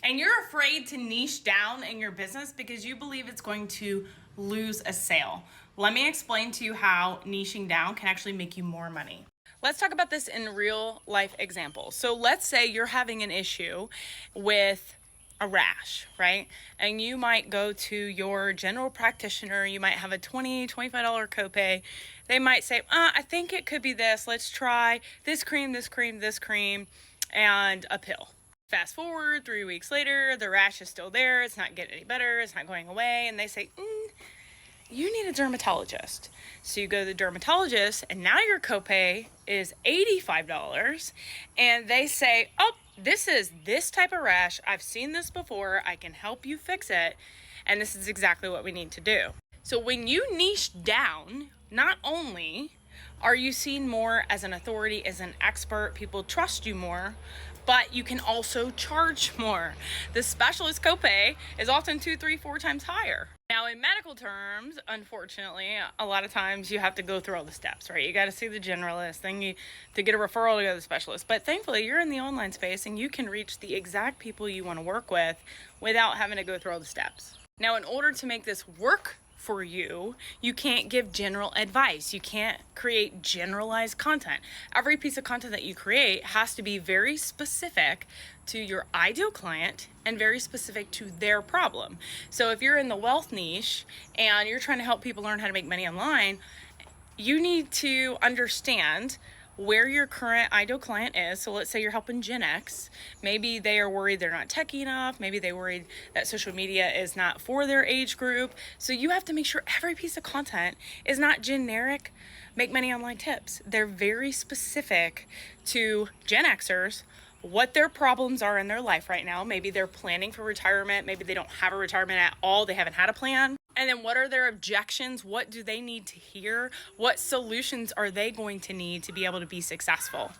and you're afraid to niche down in your business because you believe it's going to lose a sale. Let me explain to you how niching down can actually make you more money. Let's talk about this in real life examples. So let's say you're having an issue with a rash, right? And you might go to your general practitioner, you might have a $20, $25 copay. They might say, I think it could be this. Let's try this cream, this cream, this cream, and a pill. Fast forward 3 weeks later, the rash is still there. It's not getting any better. It's not going away. And they say, you need a dermatologist. So you go to the dermatologist, and now your copay is $85. And they say, this is this type of rash. I've seen this before. I can help you fix it. And this is exactly what we need to do. So when you niche down, not only are you seen more as an authority, as an expert, people trust you more, but you can also charge more. The specialist copay is often 2, 3, 4 times higher. Now in medical terms, unfortunately, a lot of times you have to go through all the steps, right? You got to see the generalist, then to get a referral to go to the specialist. But thankfully you're in the online space and you can reach the exact people you want to work with without having to go through all the steps. Now in order to make this work for you, you can't give general advice. You can't create generalized content. Every piece of content that you create has to be very specific to your ideal client and very specific to their problem. So if you're in the wealth niche and you're trying to help people learn how to make money online, you need to understand where your current ideal client is. So let's say you're helping Gen X. Maybe they are worried they're not techie enough. Maybe they're worried that social media is not for their age group. So you have to make sure every piece of content is not generic make money online tips. They're very specific to Gen Xers, what their problems are in their life right now. Maybe they're planning for retirement. Maybe they don't have a retirement at all. They haven't had a plan. And then what are their objections? What do they need to hear? What solutions are they going to need to be able to be successful?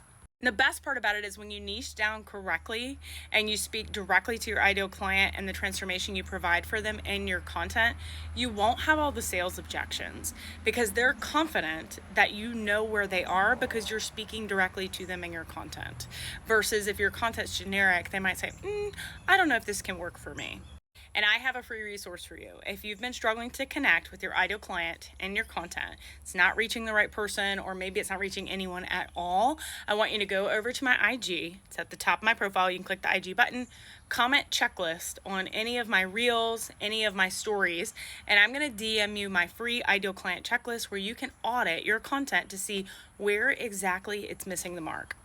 And the best part about it is when you niche down correctly and you speak directly to your ideal client and the transformation you provide for them in your content, you won't have all the sales objections because they're confident that you know where they are because you're speaking directly to them in your content. Versus if your content's generic, they might say, I don't know if this can work for me. And I have a free resource for you. If you've been struggling to connect with your ideal client and your content, it's not reaching the right person, or maybe it's not reaching anyone at all, I want you to go over to my IG. It's at the top of my profile. You can click the IG button, comment checklist on any of my reels, any of my stories, and I'm going to DM you my free ideal client checklist where you can audit your content to see where exactly it's missing the mark.